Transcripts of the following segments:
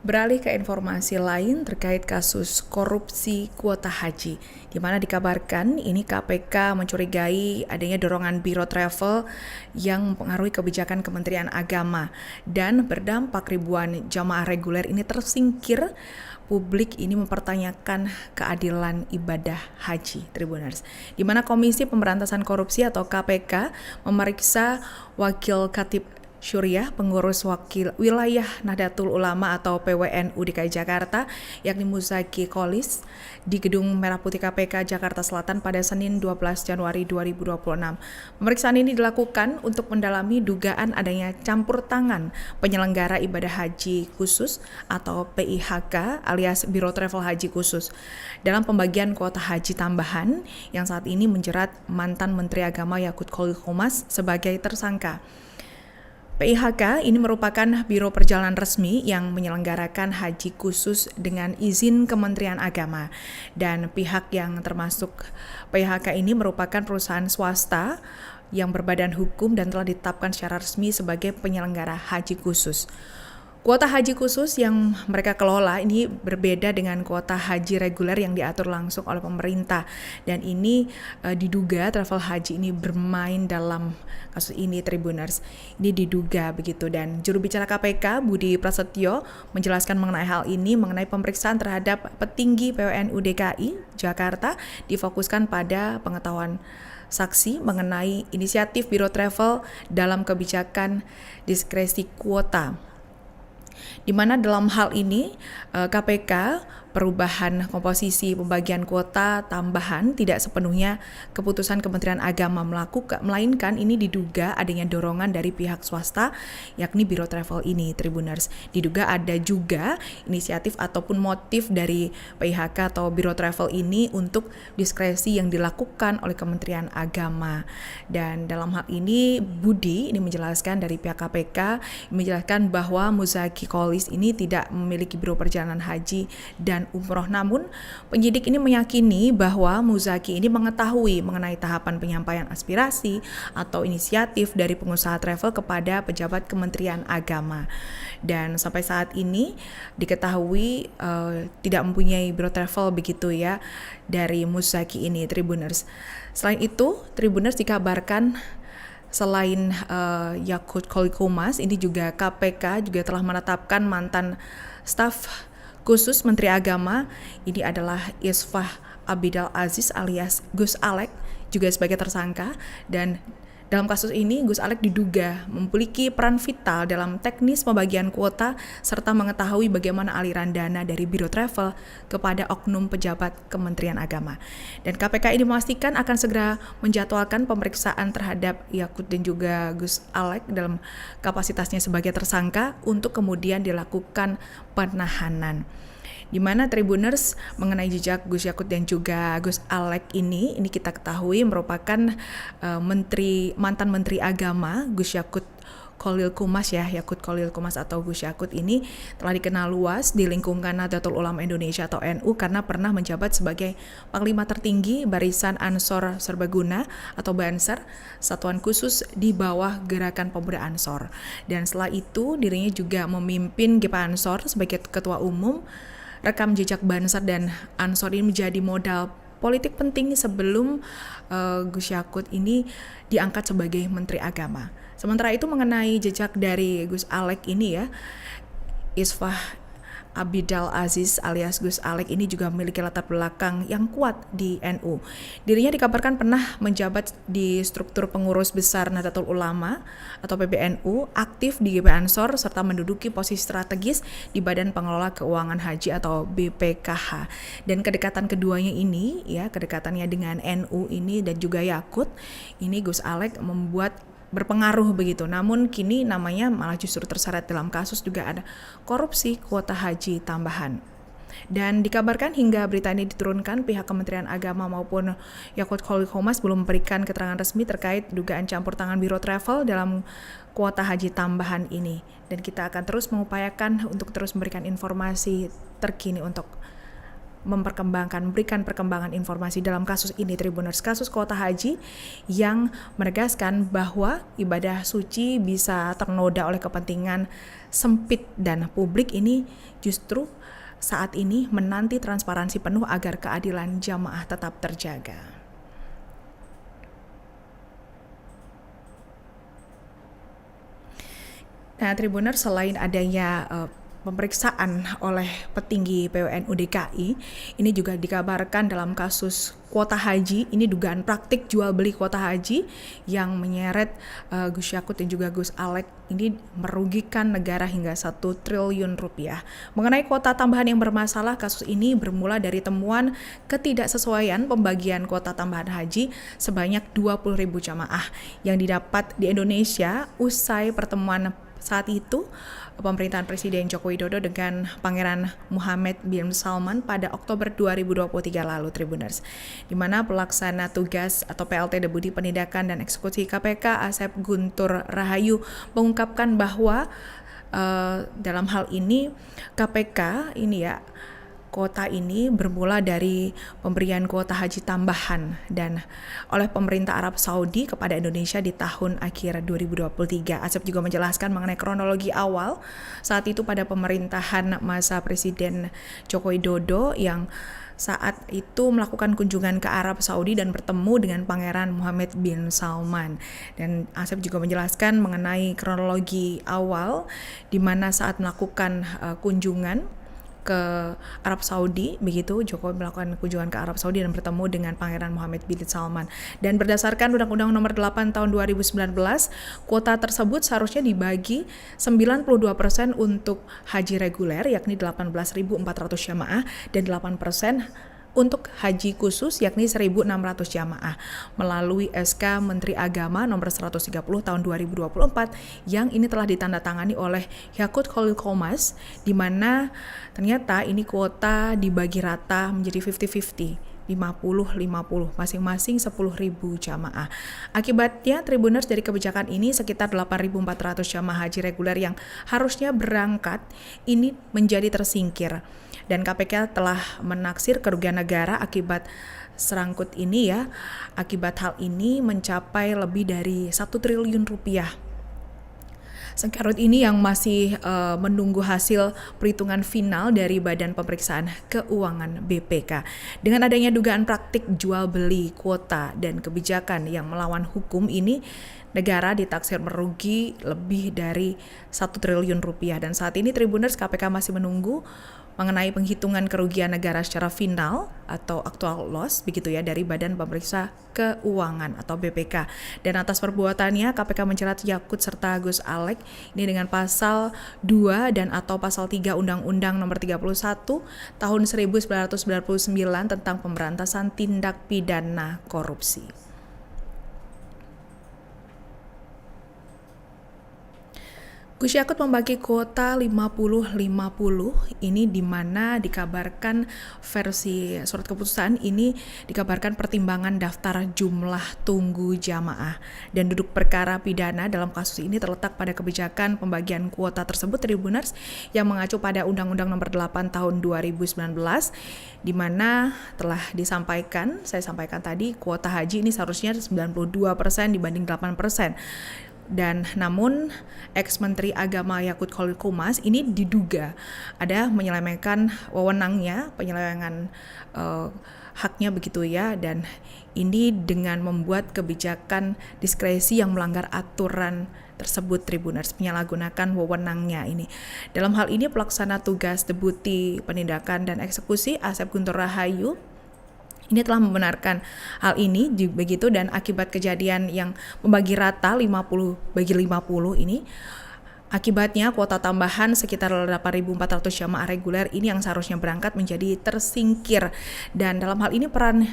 Beralih ke informasi lain terkait kasus korupsi kuota haji, di mana dikabarkan ini KPK mencurigai adanya dorongan Biro Travel yang mempengaruhi kebijakan Kementerian Agama dan berdampak ribuan jamaah reguler ini tersingkir. Publik ini mempertanyakan keadilan ibadah haji, Tribuners, di mana Komisi Pemberantasan Korupsi atau KPK memeriksa Wakil Khatib Syuriah, pengurus wakil wilayah Nahdlatul Ulama atau PWNU DKI Jakarta, yakni Muzaki Qolis, di Gedung Merah Putih KPK Jakarta Selatan pada Senin 12 Januari 2026. Pemeriksaan ini dilakukan untuk mendalami dugaan adanya campur tangan penyelenggara ibadah haji khusus atau PIHK alias Biro Travel Haji Khusus dalam pembagian kuota haji tambahan yang saat ini menjerat mantan Menteri Agama Yakut Khalil Qomas sebagai tersangka. PIHK ini merupakan biro perjalanan resmi yang menyelenggarakan haji khusus dengan izin Kementerian Agama. Dan pihak yang termasuk PIHK ini merupakan perusahaan swasta yang berbadan hukum dan telah ditetapkan secara resmi sebagai penyelenggara haji khusus. Kuota haji khusus yang mereka kelola ini berbeda dengan kuota haji reguler yang diatur langsung oleh pemerintah. Dan ini diduga travel haji ini bermain dalam kasus ini, Tribuners. Ini diduga begitu, dan juru bicara KPK Budi Prasetyo menjelaskan mengenai hal ini, mengenai pemeriksaan terhadap petinggi PWNU DKI Jakarta difokuskan pada pengetahuan saksi mengenai inisiatif Biro Travel dalam kebijakan diskresi kuota. Di mana dalam hal ini KPK perubahan komposisi pembagian kuota tambahan tidak sepenuhnya keputusan Kementerian Agama melainkan ini diduga adanya dorongan dari pihak swasta yakni Biro Travel ini, Tribuners. Diduga ada juga inisiatif ataupun motif dari PIHK atau Biro Travel ini untuk diskresi yang dilakukan oleh Kementerian Agama. Dan dalam hal ini Budi ini menjelaskan dari pihak KPK menjelaskan bahwa Muzaki Qolis ini tidak memiliki biro perjalanan haji dan umroh, namun penyidik ini meyakini bahwa Muzaki ini mengetahui mengenai tahapan penyampaian aspirasi atau inisiatif dari pengusaha travel kepada pejabat Kementerian Agama. Dan sampai saat ini diketahui tidak mempunyai biro travel begitu ya dari Muzaki ini, Tribuners. Selain itu, Tribuners dikabarkan selain Yakut Khalil Qomas, ini juga KPK juga telah menetapkan mantan staf khusus Menteri Agama, ini adalah Isfah Abidal Aziz alias Gus Alek, juga sebagai tersangka. Dan dalam kasus ini Gus Alek diduga memiliki peran vital dalam teknis pembagian kuota serta mengetahui bagaimana aliran dana dari Biro Travel kepada oknum pejabat Kementerian Agama. Dan KPK ini memastikan akan segera menjadwalkan pemeriksaan terhadap Yakut dan juga Gus Alek dalam kapasitasnya sebagai tersangka untuk kemudian dilakukan penahanan. Di mana Tribuners mengenai jejak Gus Yakut dan juga Gus Alek ini kita ketahui merupakan mantan Menteri Agama Gus Yakut Khalil Qomas ya, Yakut Khalil Qomas atau Gus Yakut ini telah dikenal luas di lingkungan Nahdlatul Ulama Indonesia atau NU karena pernah menjabat sebagai Panglima Tertinggi Barisan Ansor Serbaguna atau Banser, satuan khusus di bawah Gerakan Pemuda Ansor. Dan setelah itu dirinya juga memimpin GP Ansor sebagai Ketua Umum. Rekam jejak Banser dan Ansor ini menjadi modal politik penting sebelum Gus Yakut ini diangkat sebagai Menteri Agama. Sementara itu mengenai jejak dari Gus Alek ini ya, Isfah Abidal Aziz alias Gus Alek ini juga memiliki latar belakang yang kuat di NU. Dirinya dikabarkan pernah menjabat di struktur pengurus besar Nahdlatul Ulama atau PBNU, aktif di GP Ansor serta menduduki posisi strategis di Badan Pengelola Keuangan Haji atau BPKH. Dan kedekatan keduanya ini ya, kedekatannya dengan NU ini dan juga Yakut, ini Gus Alek membuat berpengaruh begitu. Namun kini namanya malah justru terseret dalam kasus juga ada korupsi kuota haji tambahan. Dan dikabarkan hingga berita ini diturunkan, pihak Kementerian Agama maupun Yakut Khalil Qomas belum memberikan keterangan resmi terkait dugaan campur tangan Biro Travel dalam kuota haji tambahan ini. Dan kita akan terus mengupayakan untuk terus memberikan informasi terkini untuk memberikan perkembangan informasi dalam kasus ini Tribuners, kasus kuota haji yang menegaskan bahwa ibadah suci bisa ternoda oleh kepentingan sempit dan publik ini justru saat ini menanti transparansi penuh agar keadilan jamaah tetap terjaga. Nah, Tribuners, selain adanya pemeriksaan oleh petinggi PWNU DKI, ini juga dikabarkan dalam kasus kuota haji, ini dugaan praktik jual beli kuota haji yang menyeret Gus Yakut dan juga Gus Alek, ini merugikan negara hingga 1 triliun rupiah. Mengenai kuota tambahan yang bermasalah, kasus ini bermula dari temuan ketidaksesuaian pembagian kuota tambahan haji sebanyak 20.000 jamaah yang didapat di Indonesia usai pertemuan saat itu pemerintahan Presiden Joko Widodo dengan Pangeran Muhammad bin Salman pada Oktober 2023 lalu Tribuners, di mana pelaksana tugas atau PLT Deputi Penindakan dan Eksekusi KPK Asep Guntur Rahayu mengungkapkan bahwa dalam hal ini KPK ini ya, kuota ini bermula dari pemberian kuota haji tambahan dan oleh pemerintah Arab Saudi kepada Indonesia di tahun akhir 2023. Asep juga menjelaskan mengenai kronologi awal saat itu pada pemerintahan masa Presiden Joko Widodo yang saat itu melakukan kunjungan ke Arab Saudi dan bertemu dengan Pangeran Muhammad bin Salman. Dan Asep juga menjelaskan mengenai kronologi awal di mana saat melakukan kunjungan ke Arab Saudi, begitu Jokowi melakukan kunjungan ke Arab Saudi dan bertemu dengan Pangeran Muhammad bin Salman. Dan berdasarkan Undang-Undang Nomor 8 Tahun 2019, kuota tersebut seharusnya dibagi 92% untuk haji reguler yakni 18.400 jamaah dan 8% untuk haji khusus yakni 1.600 jamaah melalui SK Menteri Agama nomor 130 tahun 2024 yang ini telah ditandatangani oleh Yakut Khalil Qomas, di mana ternyata ini kuota dibagi rata menjadi 50-50. 50-50 masing-masing 10.000 jamaah. Akibatnya Tribuners, dari kebijakan ini sekitar 8.400 jamaah haji reguler yang harusnya berangkat ini menjadi tersingkir. Dan KPK telah menaksir kerugian negara akibat serangkut ini ya. Akibat hal ini mencapai lebih dari 1 triliun rupiah. Sengkarut ini yang masih menunggu hasil perhitungan final dari Badan Pemeriksaan Keuangan BPK. Dengan adanya dugaan praktik jual beli kuota dan kebijakan yang melawan hukum ini, negara ditaksir merugi lebih dari 1 triliun rupiah. Dan saat ini Tribuners, KPK masih menunggu mengenai penghitungan kerugian negara secara final atau actual loss begitu ya dari Badan Pemeriksa Keuangan atau BPK. Dan atas perbuatannya KPK menjerat Yakut serta Gus Alek ini dengan pasal 2 dan atau pasal 3 Undang-Undang Nomor 31 Tahun 1999 tentang pemberantasan tindak pidana korupsi. Gus Yakut membagi kuota 50-50 ini di mana dikabarkan versi surat keputusan ini dikabarkan pertimbangan daftar jumlah tunggu jamaah dan duduk perkara pidana dalam kasus ini terletak pada kebijakan pembagian kuota tersebut Tribuners yang mengacu pada Undang-Undang Nomor 8 Tahun 2019 di mana telah disampaikan, saya sampaikan tadi kuota haji ini seharusnya 92% dibanding 8%. Dan namun ex-Menteri Agama Yakut Khalil Qomas ini diduga ada menyelewengkan wewenangnya, penyelewengan haknya begitu ya, dan ini dengan membuat kebijakan diskresi yang melanggar aturan tersebut Tribuners, menyalahgunakan wewenangnya ini. Dalam hal ini pelaksana tugas Deputi Penindakan dan Eksekusi Asep Guntur Rahayu ini telah membenarkan hal ini begitu, dan akibat kejadian yang membagi rata 50/50 ini, akibatnya kuota tambahan sekitar 8.400 jamaah reguler ini yang seharusnya berangkat menjadi tersingkir. Dan dalam hal ini peran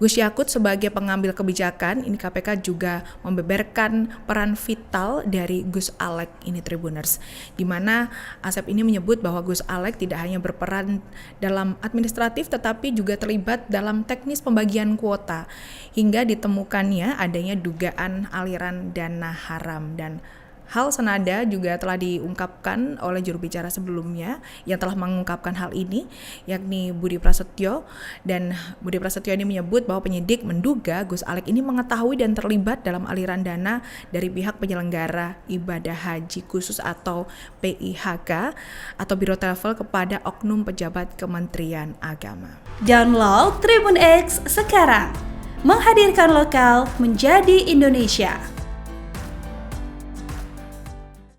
Gus Yakut sebagai pengambil kebijakan, ini KPK juga membeberkan peran vital dari Gus Alek ini Tribuners, di mana Asep ini menyebut bahwa Gus Alek tidak hanya berperan dalam administratif tetapi juga terlibat dalam teknis pembagian kuota hingga ditemukannya adanya dugaan aliran dana haram. Dan Hal senada juga telah diungkapkan oleh juru bicara sebelumnya yang telah mengungkapkan hal ini, yakni Budi Prasetyo. Dan Budi Prasetyo ini menyebut bahwa penyidik menduga Gus Alex ini mengetahui dan terlibat dalam aliran dana dari pihak penyelenggara ibadah haji khusus atau PIHK atau Biro Travel kepada oknum pejabat Kementerian Agama. Download Tribun X sekarang, menghadirkan lokal menjadi Indonesia.